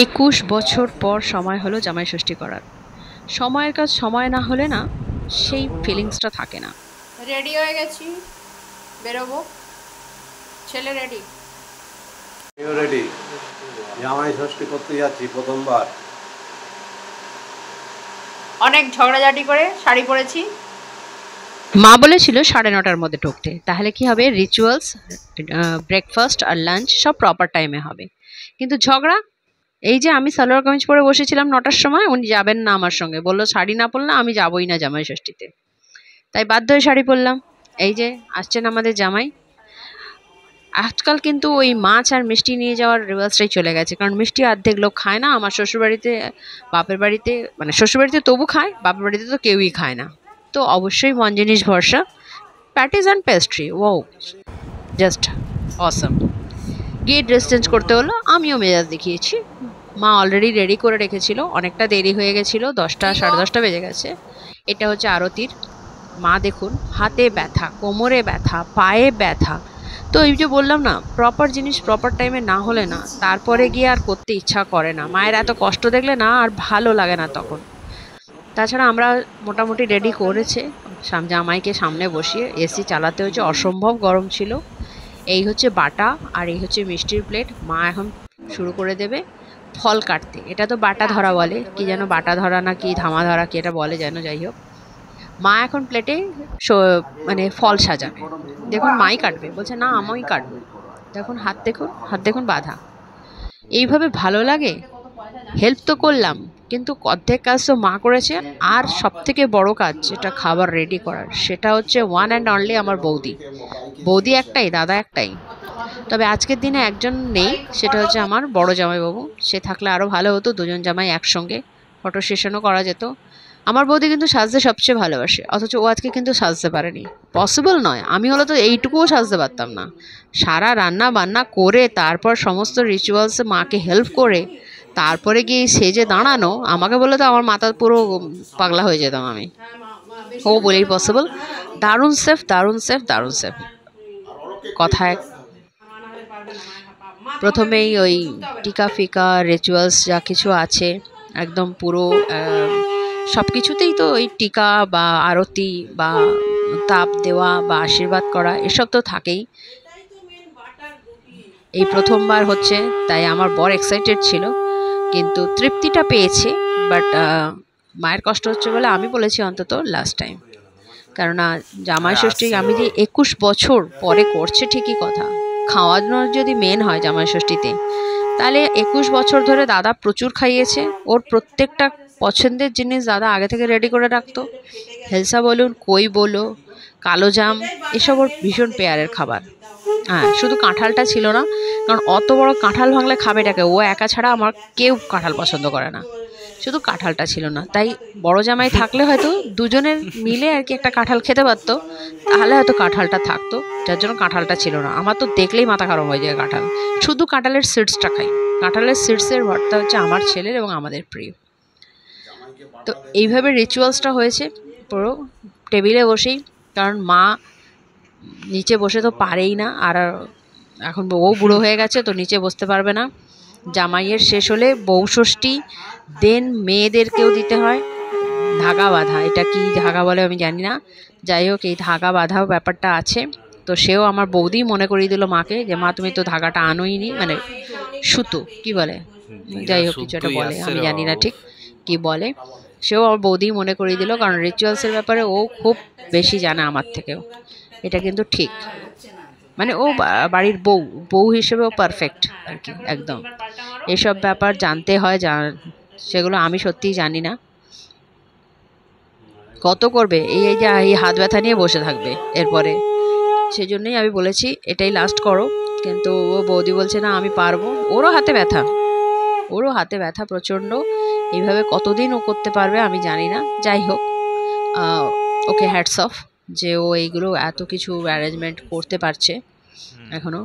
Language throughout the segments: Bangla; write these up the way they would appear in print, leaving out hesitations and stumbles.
21 বছর পর সময় হলো জামাই ষষ্ঠী করার। সময়ের কাজ সময় না হলে না সেই ফিলিংসটা থাকে না। রেডি হয়ে গেছি, বেরোবো। ছেলে রেডি? রেডি। জামাই ষষ্ঠী করতে যাচ্ছি প্রথমবার। অনেক ঝগড়াঝাটি করে শাড়ি পরেছি। মা বলেছিল 9:30টার মধ্যে ঢুকতে, তাহলে কি হবে, রিচুয়ালস, ব্রেকফাস্ট আর লাঞ্চ সব প্রপার টাইমে হবে। কিন্তু ঝগড়া, এই যে আমি সালোয়ার কামিজ পরে বসেছিলাম 9টার সময়, উনি যাবেন না আমার সঙ্গে, বললো শাড়ি না পরলে আমি যাবই না জামাই ষষ্ঠীতে। তাই বাধ্য হয়ে শাড়ি পরলাম। এই যে আসছেন আমাদের জামাই। আজকাল কিন্তু ওই মাছ আর মিষ্টি নিয়ে যাওয়ার রেওয়াজটাই চলে গেছে, কারণ মিষ্টি অর্ধেক লোক খায় না। আমার শ্বশুরবাড়িতে, বাপের বাড়িতে, মানে শ্বশুরবাড়িতে তবু খায়, বাপের বাড়িতে তো কেউই খায় না। তো অবশ্যই মন জিনিস ভরসা, প্যাটিস অ্যান্ড পেস্ট্রি, ও জাস্ট অসম। গিয়ে ড্রেস চেঞ্জ করতে হলো, আমিও মেজাজ দেখিয়েছি। মা অলরেডি রেডি করে রেখেছিল, অনেকটা দেরি হয়ে গেছিলো, 10টা 10:30 বেজে গেছে। এটা হচ্ছে আরতির। মা দেখুন, হাতে ব্যথা, কোমরে ব্যথা, পায়ে ব্যথা। তো এই যে বললাম না, প্রপার জিনিস প্রপার টাইমে না হলে না তারপরে গিয়ে আর করতে ইচ্ছা করে না। মায়ের এত কষ্ট দেখলে না আর ভালো লাগে না তখন। তাছাড়া আমরা মোটামুটি রেডি করেছে, জামাইকে সামনে বসিয়ে এসি চালাতে হয়েছে, অসম্ভব গরম ছিল। এই হচ্ছে বাটা আর এই হচ্ছে মিষ্টির প্লেট। মা এখন শুরু করে দেবে ফল কাটতে। এটা তো বাটা ধরা বলে, কি যেন বাটা ধরা না কি ধামা ধরা কি এটা বলে যেন, যাই হোক। মা এখন প্লেটে মানে ফল সাজাবে। দেখুন মাই কাটবে, বলছে না আমি কাটবো। দেখুন হাত দেখুন বাঁধা। এইভাবে ভালো লাগে? হেল্প তো করলাম, কিন্তু অর্ধেক কাজ তো মা করেছে। আর সব থেকে বড় কাজ যেটা খাবার রেডি করার, সেটা হচ্ছে ওয়ান অ্যান্ড অনলি আমার বৌদি। বৌদি একটাই, দাদা একটাই। তবে আজকের দিনে একজন নেই, সেটা হচ্ছে আমার বড় জামাইবাবু। সে থাকলে আরও ভালো হতো, দুজন জামাই একসঙ্গে ফটো সেশনও করা যেত। আমার বৌদি কিন্তু সাজতে সবচেয়ে ভালোবাসে, অথচ ও আজকে কিন্তু সাজতে পারেনি। পসিবল নয়, আমি হলে তো এইটুকুও সাজতে পারতাম না। সারা রান্না বান্না করে তারপর সমস্ত রিচুয়ালসে মাকে হেল্প করে তারপরে গিয়ে সেজে দাঁড়ানো, আমাকে বলে তো আমার মাথা পুরো পাগলা হয়ে যেতাম আমি। ও বলেই পসিবল। দারুণ সেফ, দারুণ সেফ, দারুণ সেফ। কথায় প্রথমেই ওই টিকা ফিকা রিচুয়ালস যা কিছু আছে, একদম পুরো সব কিছুতেই তো ওই টিকা বা আরতি বা তাপ দেওয়া বা আশীর্বাদ করা এসব তো থাকেই। এই প্রথমবার হচ্ছে, তাই আমার বর এক্সাইটেড ছিল, কিন্তু তৃপ্তিটা পেয়েছে। বাট মায়ের কষ্ট হচ্ছে বলে আমি বলেছি অন্তত লাস্ট টাইম। কেননা জামাই ষষ্ঠী আমি যে 21 বছর পরে করছে ঠিকই কথা, খাওয়ানোর যদি মেন হয় জামাই ষষ্ঠীতে, তাহলে 21 বছর ধরে দাদা প্রচুর খাইয়েছে। ওর প্রত্যেকটা পছন্দের জিনিস দাদা আগে থেকে রেডি করে রাখতো। হেলসা বলুন, কই বলো, কালো জাম, এসব ওর ভীষণ পেয়ারের খাবার। হ্যাঁ, শুধু কাঁঠালটা ছিল না, কারণ অত বড় কাঁঠাল ভাঙলে খাবেটাকে, ও একা ছাড়া আমার কেউ কাঁঠাল পছন্দ করে না। শুধু কাঁঠালটা ছিল না, তাই বড় জামাই থাকলে হয়তো দুজনের মিলে আর কি একটা কাঁঠাল খেতে পারতো, তাহলে হয়তো কাঁঠালটা থাকতো। যার জন্য কাঁঠালটা ছিল না। আমার তো দেখলেই মাথা খারাপ হয়ে যায় কাঁঠাল। শুধু কাঁঠালের সিডসটা খাই। কাঁঠালের সিডসের ভর্তা হচ্ছে আমার ছেলের এবং আমাদের প্রিয়। তো এইভাবে রিচুয়ালসটা হয়েছে পুরো টেবিলে বসেই, কারণ মা নিচে বসে তো পারেই না, আর এখন ও বুড়ো হয়ে গেছে তো নিচে বসতে পারবে না। জামাইয়ের শেষ হলে বউ ষষ্ঠী, দেন মেয়েদেরকেও দিতে হয় ধাগা বাঁধা। এটা কি ধাগা বলে আমি জানি না, যাই হোক এই ধাগা বাঁধাও ব্যাপারটা আছে। তো সেও আমার বৌদি মনে করিয়ে দিল মাকে যে মা তুমি তো ধাগাটা আনোইনি, মানে সুতো কি বলে, যাই হোক কিছু একটা বলে, আমি জানি না ঠিক কি বলে। সেও আমার বৌদি মনে করিয়ে দিল, কারণ রিচুয়ালসের ব্যাপারে ও খুব বেশি জানে আমার থেকেও। এটা কিন্তু ঠিক, মানে ও বাড়ির বউ হিসেবেও পারফেক্ট আর কি, একদম। এসব ব্যাপার জানতে হয়, সেগুলো আমি সত্যিই জানি না। কত করবে, এই যে এই হাত ব্যথা নিয়ে বসে থাকবে এরপরে। সেই জন্যই আমি বলেছি এটাই লাস্ট করো, কিন্তু ও বৌদি বলছে না আমি পারবো। ওরও হাতে ব্যথা প্রচণ্ড। এইভাবে কতদিন ও করতে পারবে আমি জানি না। যাই হোক, ওকে হ্যাটস অফ যে ও এইগুলো এত কিছু অ্যারেঞ্জমেন্ট করতে পারছে এখনো।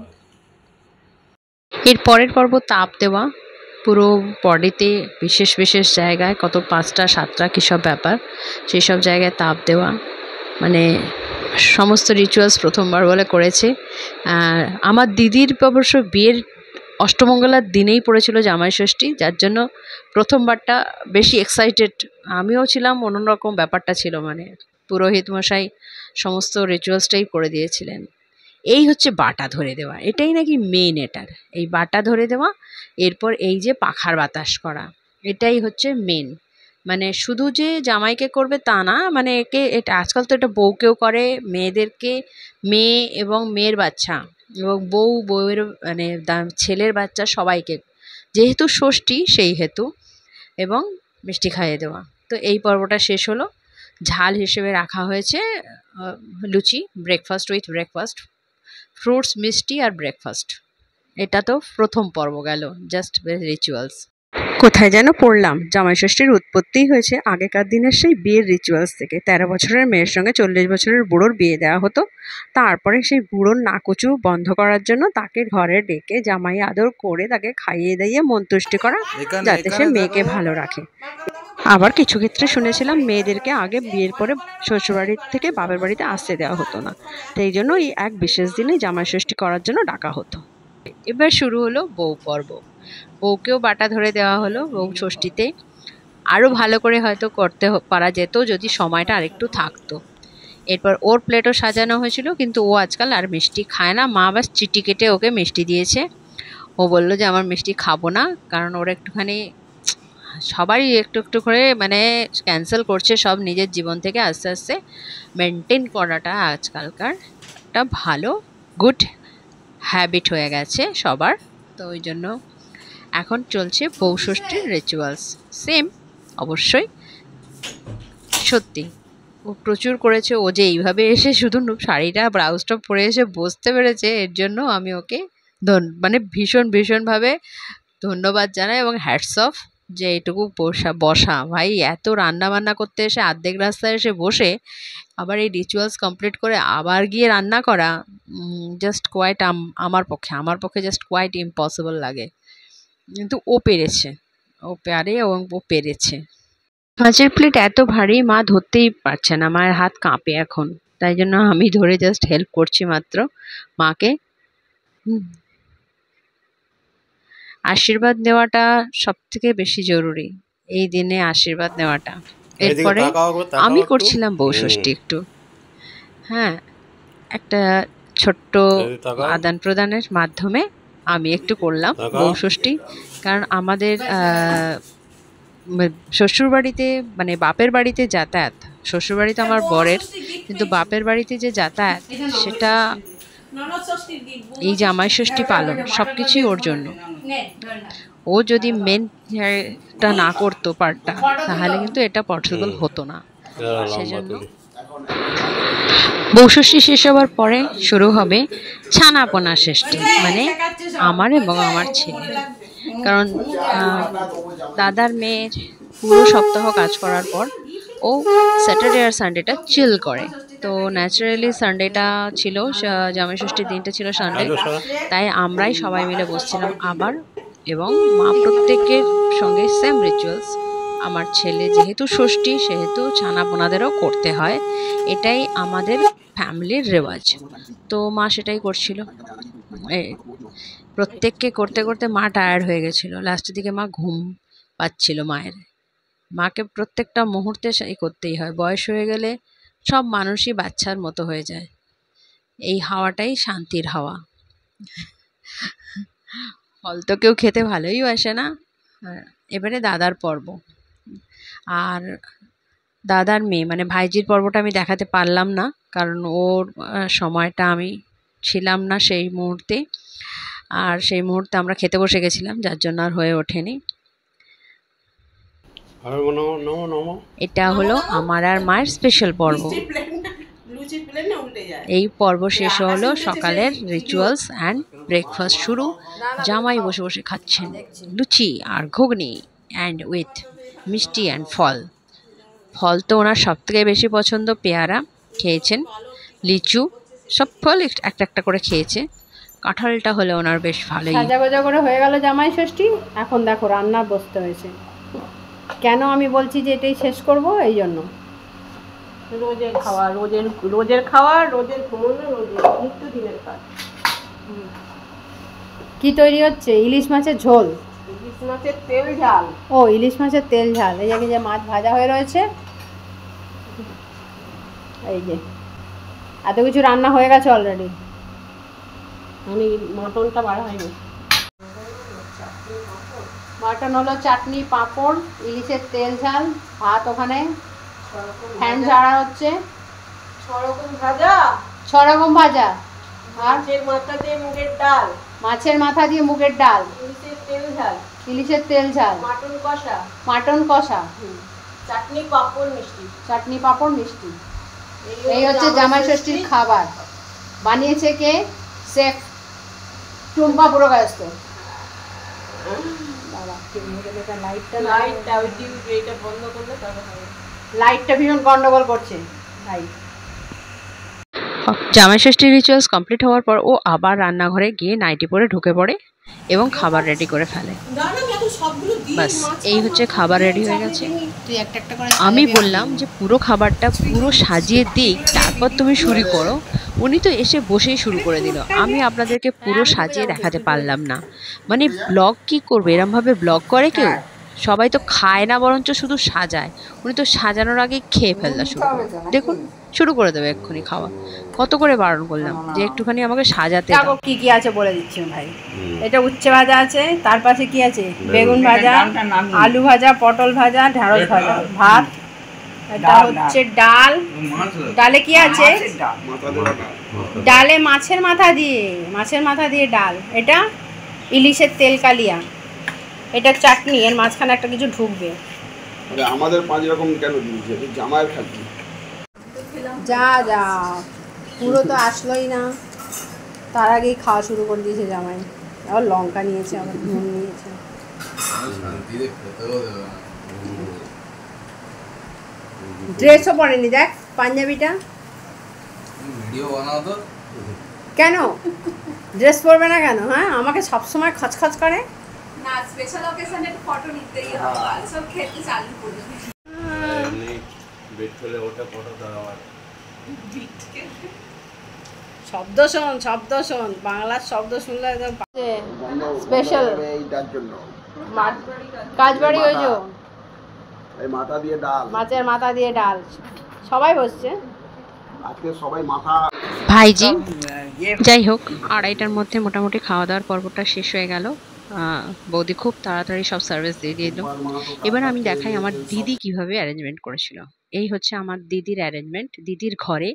এর পরের পর্ব তাপ দেওয়া, পুরো বডিতে বিশেষ বিশেষ জায়গায়, কত 5টা 7টা কী সব ব্যাপার, সেই সব জায়গায় তাপ দেওয়া। মানে সমস্ত রিচুয়ালস প্রথমবার বলে করেছে। আর আমার দিদির অবশ্য বিয়ের অষ্টমঙ্গলার দিনেই পড়েছিল জামাই ষষ্ঠী, যার জন্য প্রথমবারটা বেশি এক্সাইটেড আমিও ছিলাম। অন্যরকম ব্যাপারটা ছিল, মানে পুরোহিত মশাই সমস্ত রিচুয়ালসটাই করে দিয়েছিলেন। এই হচ্ছে বাটা ধরে দেওয়া, এটাই নাকি মেন। এটার এই বাটা ধরে দেওয়া, এরপর এই যে পাখার বাতাস করা, এটাই হচ্ছে মেন। মানে শুধু যে জামাইকে করবে তা না, মানে এটা আজকাল তো এটা বউকেও করে, মেয়েদেরকে, মেয়ে এবং মেয়ের বাচ্চা এবং বউয়ের মানে ছেলের বাচ্চা সবাইকে, যেহেতু ষষ্ঠী সেই হেতু, এবং মিষ্টি খাইয়ে দেওয়া। তো এই পর্বটা শেষ হলো। ঝাল হিসেবে রাখা হয়েছে লুচি, ব্রেকফাস্ট উইথ ব্রেকফাস্ট, ফ্রুটস, মিষ্টি আর ব্রেকফাস্ট। এটা তো প্রথম পর্ব গেল, জাস্ট রিচুয়ালস। কোথায় যেন পড়লাম, জামাই ষষ্ঠীর উৎপত্তি হয়েছে আগেকার দিনের সেই বিয়ের রিচুয়ালস থেকে। 13 বছরের মেয়ের সঙ্গে 40 বছরের বুড়োর বিয়ে দেওয়া হতো। তারপরে সেই বুড়োর নাকুচু বন্ধ করার জন্য তাকে ঘরে ডেকে জামাই আদর করে তাকে খাইয়ে দিয়ে মন তুষ্টি করা, যাতে সে মেয়েকে ভালো রাখে। আবার কিছু ক্ষেত্রে শুনেছিলাম মেয়েদেরকে আগে বিয়ের পরে শ্বশুরবাড়ির থেকে বাপের বাড়িতে আসতে দেওয়া হতো না, তাই জন্য এই এক বিশেষ দিনে জামাই ষষ্ঠী করার জন্য ডাকা হতো। এবার শুরু হলো বউ পর্ব। বউকেও বাটা ধরে দেওয়া হলো বউ ষষ্ঠীতে। আরও ভালো করে হয়তো করতে পারা যেত যদি সময়টা আরেকটু থাকতো। এরপর ওর প্লেটও সাজানো হয়েছিল, কিন্তু ও আজকাল আর মিষ্টি খায় না। মা বাস চিটি কেটে ওকে মিষ্টি দিয়েছে। ও বললো যে আমার মিষ্টি খাবো না, কারণ ওর একটুখানি সবারই একটু একটু করে মানে ক্যান্সেল করছে সব নিজের জীবন থেকে আস্তে আস্তে। মেনটেন করাটা আজকালকার একটা ভালো গুড হ্যাবিট হয়ে গেছে সবার। তো ওই জন্য এখন চলছে বউ ষষ্ঠীর রিচুয়ালস, সেম অবশ্যই। সত্যি ও প্রচুর করেছে। ও যে এইভাবে এসে শুধু শাড়িটা ব্লাউজটা পরে এসে বসতে পেরেছে, এর জন্য আমি ওকে মানে ভীষণভাবে ধন্যবাদ জানাই এবং হ্যাটস অফ, যে এইটুকু বসা ভাই, এত রান্না বান্না করতে এসে অর্ধেক রাস্তায় এসে বসে আবার এই রিচুয়ালস কমপ্লিট করে আবার গিয়ে রান্না করা, জাস্ট কোয়াইট আমার পক্ষে জাস্ট কোয়াইট ইম্পসিবল লাগে। কিন্তু ও পেরেছে, ও পারে এবং ও পেরেছে। কাঁচের প্লেট এত ভারী, মা ধরতেই পারছে না, মায়ের হাত কাঁপে এখন, তাই জন্য আমি ধরে জাস্ট হেল্প করছি মাত্র মাকে। আশীর্বাদ নেওয়াটা সব থেকে বেশি জরুরি এই দিনে, আশীর্বাদ নেওয়াটা। এরপরে আমি করছিলাম বউ ষষ্ঠী একটু, হ্যাঁ, একটা ছোট্ট আদান প্রদানের মাধ্যমে আমি একটু করলাম বউ ষষ্ঠী। কারণ আমাদের শ্বশুরবাড়িতে মানে বাপের বাড়িতে যাতায়াত, শ্বশুরবাড়িতে আমার বরের, কিন্তু বাপের বাড়িতে যে যাতায়াত সেটা এই জামাই ষষ্ঠী পালন সব কিছুই ওর জন্য। ও যদি মেনটা না করতো পার্টটা, তাহলে কিন্তু এটা পসিবল হতো না। সেজন্য বউ ষষ্ঠী শেষ হওয়ার পরে শুরু হবে ছানাপোনা ষষ্ঠী, মানে আমার এবং আমার ছেলে। কারণ দাদার মেয়ের পুরো সপ্তাহ কাজ করার পর ও স্যাটারডে আর সানডেটা চিল করে। তো ন্যাচারালি সানডেটা ছিল, জামাই ষষ্ঠীর দিনটা ছিল সানডে, তাই আমরাই সবাই মিলে বসছিলাম আবার, এবং মা প্রত্যেকের সঙ্গে সেম রিচুয়ালস। আমার ছেলে যেহেতু ষষ্ঠী সেহেতু ছানাপোনাদেরও করতে হয়, এটাই আমাদের ফ্যামিলির রেওয়াজ। তো মা সেটাই করছিল। প্রত্যেককে করতে করতে মা টায়ার্ড হয়ে গেছিলো, লাস্টের দিকে মা ঘুম পাচ্ছিল মায়ের। মাকে প্রত্যেকটা মুহূর্তে সেই করতেই হয়, বয়স হয়ে গেলে সব মানুষই বাচ্চার মতো হয়ে যায়। এই হাওয়াটাই শান্তির হাওয়া। ফল তো কেউ খেতে ভালোই বাসে না। এবারে দাদার পর্ব, আর দাদার মেয়ে মানে ভাইজির পর্বটা আমি দেখাতে পারলাম না, কারণ ওর সময়টা আমি ছিলাম না সেই মুহূর্তে, আর সেই মুহূর্তে আমরা খেতে বসে গেছিলাম, যার জন্য আর হয়ে ওঠেনি। এটা হলো আমার আর মায়ের স্পেশাল পর্ব। এই পর্ব শেষ হলো, সকালের রিচুয়ালস অ্যান্ড ব্রেকফাস্ট শুরু। জামাই বসে বসে খাচ্ছেন লুচি আর ঘুগনি অ্যান্ড উইথ মিষ্টি অ্যান্ড ফল। ফল তো ওনার সব থেকে বেশি পছন্দ, পেয়ারা খেয়েছেন, লিচু, সব ফল একটা একটা করে খেয়েছে। কাঁঠালটা হলে ওনার বেশ ভালোই। সাজাগোজা করে হয়ে গেল জামাই ষষ্ঠী। এখন দেখো রান্না বসতে হয়েছে। কেন আমি বলছি যে এটাই শেষ করব, এই জন্য রোজের খাওয়া, রোজের ঘুমোনো, রোজের নিত্যদিনের কাজ। কি তৈরি হচ্ছে? ইলিশ মাছের ঝোল। ইলিশ মাছের তেল ঝাল। ও ইলিশ মাছের তেল ঝাল। এই যে মাছ ভাজা হয়ে রয়েছে, এই যে এত কিছু রান্না হয়ে গেছে অলরেডি। আমি মটনটা বার হয়নি। মাটন হলো, চাটনি, পাঁপড়, ইলিশের তেল ঝাল, ভাত ওখানে ফ্যান ঝাড়া হচ্ছে, 6 রকম ভাজা, 6 রকম ভাজা, আর মাছের মাথা দিয়ে মুগের ডাল, মাছের মাথা দিয়ে মুগের ডাল, ইলিশের তেল ঝাল, ইলিশের তেল ঝাল, মাটন কষা, মাটন কষা, চাটনি, পাঁপড়, মিষ্টি। চাটনি, পাঁপড়, মিষ্টি। এই হচ্ছে জামাই ষষ্ঠীর খাবার। বানিয়েছে কে? শেফ টুম্পা পুরকায়স্থ। লাইটটা ওই টিউব এইটা বন্ধ করলে তবে হবে। লাইটটা ভীষণ গন্ডগোল করছে। লাইট। জামাই ষষ্ঠীর রিচুয়ালস কমপ্লিট হওয়ার পর ও আবার রান্নাঘরে গিয়ে নাইটি পরে ঢুকে পড়ে এবং খাবার রেডি করে ফেলে। বাস এই হচ্ছে খাবার রেডি হয়ে গেছে। তুই একটা একটা করে আমি বললাম যে পুরো খাবারটা পুরো সাজিয়ে দিই, তারপর তুমি শুরু করো। উনি তো এসে বসেই শুরু করে দিল। আমি আপনাদেরকে পুরো সাজিয়ে দেখাতে পারলাম না। মানে ব্লগ কি করবে, এরমভাবে ব্লগ করে কেউ? সবাই তো খায় না, বরঞ্চ শুধু সাজায়। উনি তো সাজানোর আগে খেয়ে ফেললা শুরু করে। দেখুন শুরু করে দেবে এক্ষুনি খাওয়া। কত করে বারণ করলাম যে একটুখানি আমাকে সাজাতে দাও। দেখো কি কি আছে বলে দিচ্ছি ভাই। এটা উচ্ছে ভাজা আছে, তার পাশে কি আছে? বেগুন ভাজা, আলু ভাজা, পটল ভাজা, ঢেঁড়স ভাজা, ভাত। এটা হচ্ছে ডাল। ডালে কি আছে? ডালে মাছের মাথা দিয়ে ডাল। এটা ইলিশের তেল কালিয়া। এটা চাটনি, এর মাঝখানে একটা কিছু ঢুকবে। আমাদের 5 রকম কেন দিয়েছে? জামাইয়ের খাদ্য। যা যা পুরো তো আসলোই না, তার আগেই খাওয়া শুরু করে দিয়েছে জামাই। আবার লঙ্কা নিয়েছে, আবার নুন নিয়েছে। ড্রেসও পরেনি, দেখ পাঞ্জাবিটা। কেন ড্রেস পরবে না কেন? হ্যাঁ, আমাকে সবসময় খচখচ করে। না, স্পেশাল অকেশনে ফটো নিতেই হবে, সব খেতে চালু করে এমনি বেড খুলে ওটা ফটো দেওয়া। শব্দ শোন, বাংলার শব্দ শুনলে একদম স্পেশাল এইটার জন্য কাজবাড়ি হয়েছে। এই মাথা দিয়ে ডাল, মাছের মাথা দিয়ে ডাল। সবাই বসছে আজকে সবাই মাথা। ভাইজি যাই হোক, 2:30টার মধ্যে মোটামুটি খাওয়া দাওয়ার পর্বটা শেষ হয়ে গেল। বৌদি খুব তাড়াতাড়ি সব সার্ভিস দিয়ে দিল। এবার আমি দেখাই আমার দিদি কিভাবে অ্যারেঞ্জমেন্ট করেছিল। এই হচ্ছে আমার দিদির অ্যারেঞ্জমেন্ট, দিদির ঘরে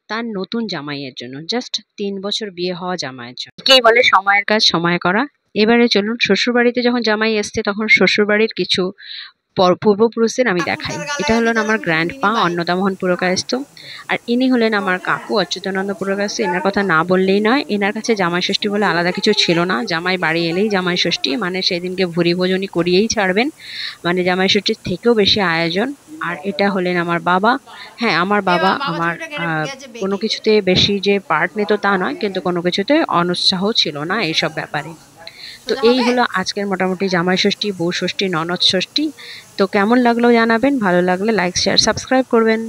তার নতুন জামাইয়ের জন্য, জাস্ট 3 বছর বিয়ে হওয়া জামাইয়ের জন্য। কেই বলে সময়ের কাজ সময় করা। এবারে চলুন, শ্বশুরবাড়িতে যখন জামাই এসছে তখন শ্বশুরবাড়ির কিছু পূর্বপুরুষদের আমি দেখাই। এটা হলেন আমার গ্র্যান্ড পা অন্নদামোহন পুরকায়স্থ, আর ইনি হলেন আমার কাকু অচ্যুতানন্দ পুরকায়স্থ। এনার কথা না বললেই নয়, এনার কাছে জামাই ষষ্ঠী বলে আলাদা কিছু ছিল না। জামাই বাড়ি এলেই জামাই ষষ্ঠী, মানে সেদিনকে ভুরি ভোজনই করিয়েই ছাড়বেন, মানে জামাই ষষ্ঠীর থেকেও বেশি আয়োজন। আর এটা হলেন আমার বাবা। হ্যাঁ, আমার বাবা আমার কোনো কিছুতে বেশি যে পার্ট নিত তা নয়, কিন্তু কোনো কিছুতে অনুৎসাহ ছিল না এইসব ব্যাপারে। তো এই হলো আজকের মোটামুটি জামাই ষষ্ঠী, বউ ষষ্ঠী, ননদ ষষ্ঠী। তো কেমন লাগলো জানাবেন, ভালো লাগলে লাইক, শেয়ার, সাবস্ক্রাইব করবেন।